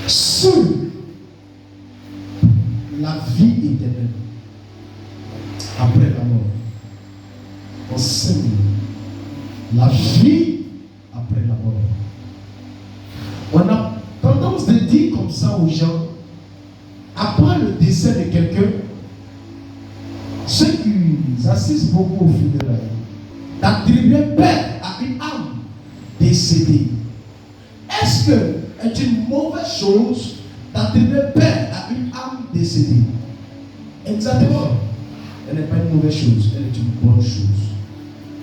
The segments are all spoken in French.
sur la vie éternelle après la mort. Enseigne la vie après la mort. On a tendance de dire comme ça aux gens, après le décès de quelqu'un, ceux qui assistent beaucoup au funérailles, d'attribuer paix à une âme décédée. Est-ce que c'est une mauvaise chose d'attribuer paix à une âme décédée? Exactement. Elle n'est pas une mauvaise chose, elle est une bonne chose.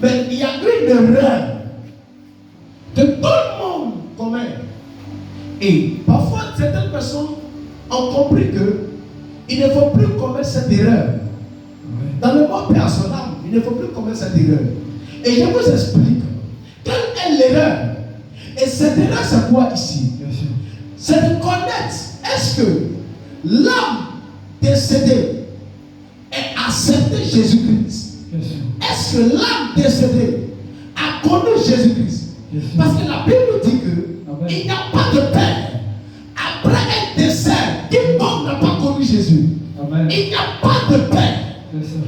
Mais il y a une erreur que tout le monde commet. Et parfois, certaines personnes ont compris qu'il ne faut plus commettre cette erreur. Dans le monde personnel, il ne faut plus commettre cette erreur. Et je vous explique quelle est l'erreur. Et cette erreur, c'est quoi ici? C'est de connaître, est-ce que l'âme décédée a accepté Jésus-Christ? Est-ce que l'âme décédée a connu Jésus-Christ? Parce que la Bible dit qu'il n'y a pas de paix après un décès. Quiconque n'a pas connu Jésus. Amen. Il n'y a pas de paix.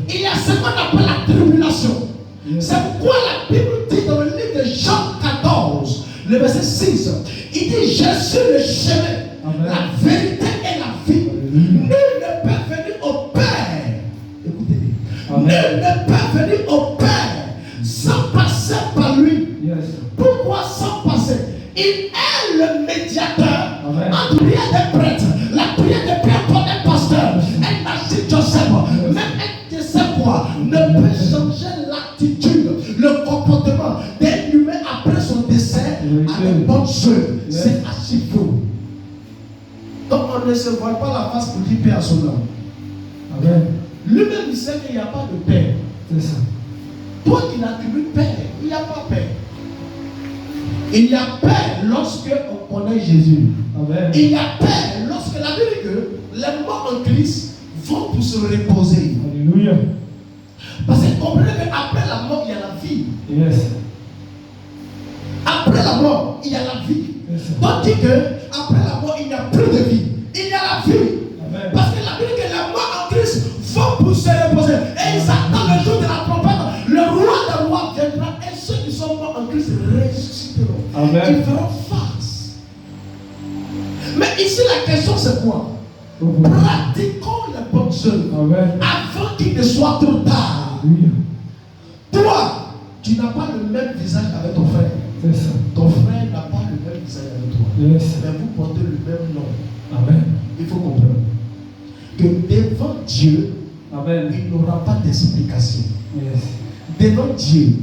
Il y a ce qu'on appelle la tribulation. C'est pourquoi la Bible dit dans le livre de Jean 14, le verset 6, il dit: je suis le chemin, la vérité et la vie. Nul ne peut venir au Père. Écoutez-le. Nul ne peut venir au Père sans passer par lui. Pourquoi sans passer? Il est le médiateur entre lui et des prêtres. La prière de Pierre pour un pasteur, un Narcisse Joseph, même un de ses quoi ne peut changer l'attitude, le comportement d'un humain après son décès à de bonnes choses. C'est archi faux. Donc on ne se voit pas la face pour dire paix à son âme. Lui-même il sait qu'il n'y a pas de paix. C'est ça. Toi qui n'attribues paix, il n'y a pas paix. Il y a paix lorsque on connaît Jésus. Amen. Il y a paix lorsque la Bible dit que les morts en Christ vont pour se reposer. Alléluia. Parce que comprenez qu'après la mort, il y a la vie. Yes. Après la mort, il y a la vie. Yes. Tandis qu'après la mort, il n'y a plus de vie. Il y a la vie. Amen. Parce que la Bible dit que les morts en Christ vont pour se reposer. Et ils attendent le jour de la trompette. Le roi des rois viendra et ceux qui sont morts en Christ ressusciteront. Amen. Ils feront face. Mais ici la question c'est quoi? Pratiquons les bonnes œuvres avant qu'il ne soit trop tard. Toi, tu n'as pas le même visage avec ton frère. Ton frère n'a pas le même visage avec toi. Mais vous portez le même nom. Amen. Il faut comprendre que devant Dieu, amen, il n'aura pas d'explication. Devant Dieu,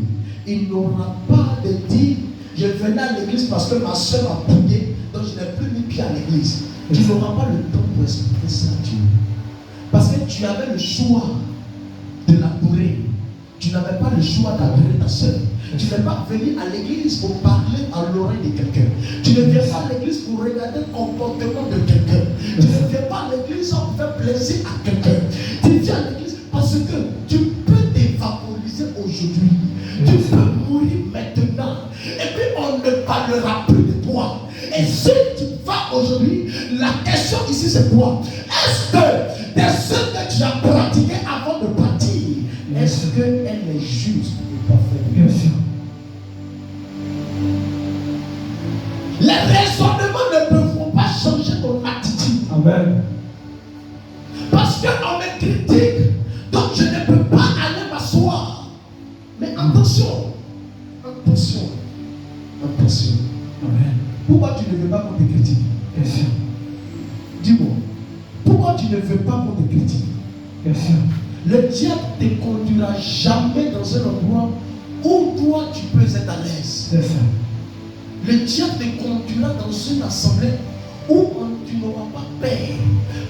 il n'aura pas de dire: je venais à l'église parce que ma soeur a prié, donc je n'ai plus mis pied à l'église. Tu n'auras pas le temps pour expliquer ça à Dieu. Parce que tu avais le choix de l'adorer. Tu n'avais pas le choix d'adorer ta soeur. Tu n'es pas venu à l'église pour parler à l'oreille de quelqu'un. Tu ne viens pas à l'église pour regarder le comportement de quelqu'un. Tu ne viens pas à l'église pour faire plaisir à quelqu'un. Tu viens à l'église parce que tu peux t'évaporiser aujourd'hui. Tu peux mourir maintenant. Et puis on ne parlera plus de toi. Et si tu vas aujourd'hui, la question ici c'est quoi? Est-ce que des œuvres que tu as pratiquées avant de partir, est-ce qu'elle est juste et parfaite? Bien sûr. Les raisonnements ne peuvent pas changer ton attitude. Amen. Parce qu'on me critique, donc je ne peux pas aller m'asseoir. Mais attention, attention, attention. Amen. Pourquoi tu ne veux pas qu'on te critique? Bien sûr. Dis-moi, pourquoi tu ne veux pas qu'on te critique? Bien sûr. Le diable ne te conduira jamais dans un endroit où toi tu peux être à l'aise. C'est ça. Le diable te conduira dans une assemblée où tu n'auras pas peur.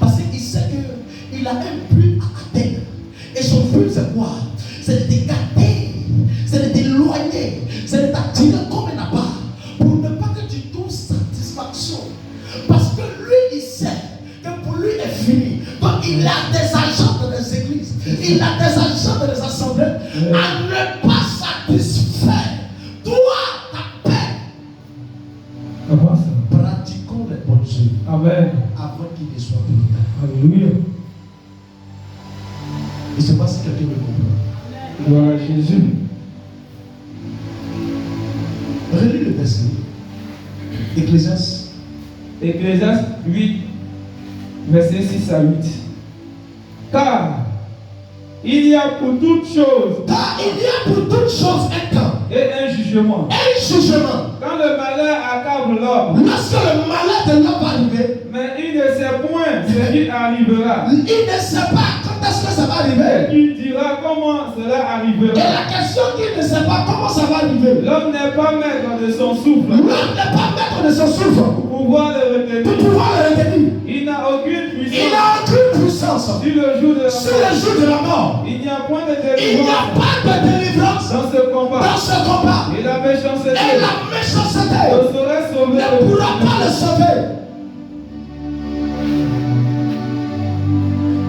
Parce qu'il sait qu'il a un but à atteindre. Et son but c'est quoi? C'est de t'écarter, c'est de t'éloigner, c'est de t'attirer comme un abat. Pour ne pas que tu trouves satisfaction. Parce que lui il sait que pour lui est fini. Donc il a des agents dans les églises. Il a des agents dans les assemblées à ne pas satisfaire. Toi, ta paix. Pratiquons les bonnes changer. Amen. Avant qu'il ne soit trop tard. Alléluia. Je ne sais pas si quelqu'un me comprend. Gloire à Jésus. Relis le verset. Ecclésiaste. Ecclésiaste 8, versets 6 à 8. Car il y a pour toutes choses. Car il y a pour toutes choses un temps. Et un jugement. Un jugement. Quand le malheur accable l'homme. Lorsque le malheur de l'homme va arriver. Mais il ne sait point ce qui arrivera. Il ne sait pas quand est-ce que ça va arriver. Il dira comment cela arrivera. Et la question qu'il ne sait pas comment ça va arriver. L'homme n'est pas maître de son souffle. L'homme n'est pas maître de son souffle. Pour pouvoir le retenir. Pour pouvoir le retenir. Il n'a aucune puissance. Il n'a aucune puissance. Sur le jour de la sur le jour de la mort. Il n'y a point de Il n'y a délivrance. pas de délivrance Dans ce combat. dans ce combat. Et la méchanceté. Et la méchanceté ne saurait sauver ne pourra pas le sauver.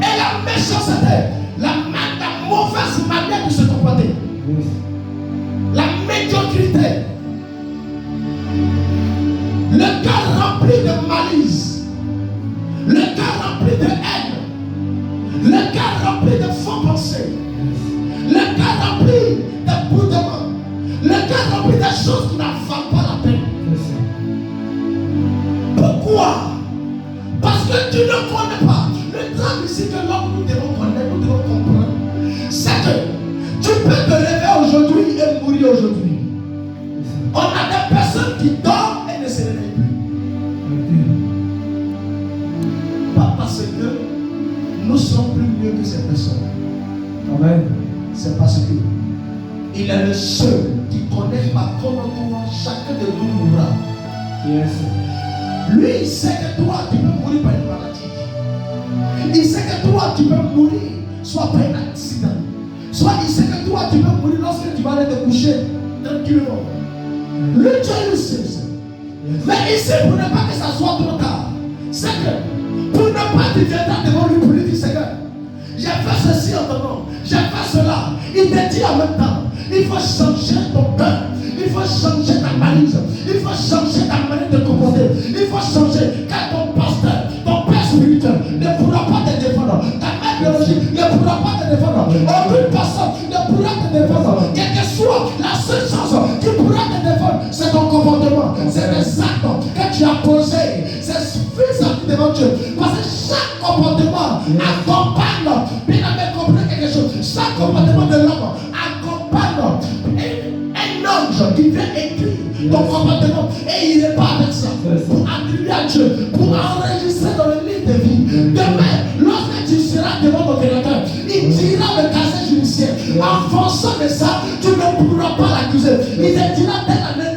Et la méchanceté, la mauvaise manière de se comporter, la médiocrité, le cœur rempli de malice, le cœur rempli de haine, le cœur rempli de faux pensées, le cœur rempli de boudements, le cœur rempli de choses qui n'en valent pas la peine. Pourquoi? Parce que tu ne connais pas. Le drame ici que l'homme nous devons connaître, nous devons comprendre, c'est que tu peux te lever aujourd'hui et mourir aujourd'hui. On a des personnes qui dorment et ne se réveillent plus. Pas parce que nous sommes plus mieux que ces personnes. Amen. C'est parce que il est le seul qui connaît par comment chacun de nous mourra. Yes. Lui, il sait que toi, tu peux mourir par une maladie. Il sait que toi, tu peux mourir soit par un accident. Soit il sait que toi, tu peux mourir lorsque tu vas aller te coucher tranquillement. Lui, Dieu le sait. Mais ici, pour ne pas que ça soit trop tard, c'est que pour ne pas te viendra devant lui pour lui dire, Seigneur, j'ai fait ceci en ton nom, j'ai fait cela. Il te dit en même temps, il faut changer ton cœur. Il faut changer ta malice. Il faut changer ta manière de comporter. Il faut changer. Car ton pasteur, ton père spirituel ne pourra pas te défendre. Ta mère biologique ne pourra pas te défendre. Aucune personne ne pourra te défendre. Quelle que soit la seule chose qui pourra te défendre, c'est ton comportement. C'est les actes que tu as posés. C'est suffisant devant Dieu. Parce que chaque comportement accompagne. Bien avez compris quelque chose. Chaque comportement de l'homme accompagne un ange qui vient écrire ton comportement et il n'est pas avec ça pour attribuer à Dieu, pour enregistrer dans le livre de vie. Demain, lorsque tu seras devant ton créateur, il dira le casier judiciaire. En fonction de ça, tu ne pourras pas l'accuser. Il te dira telle année,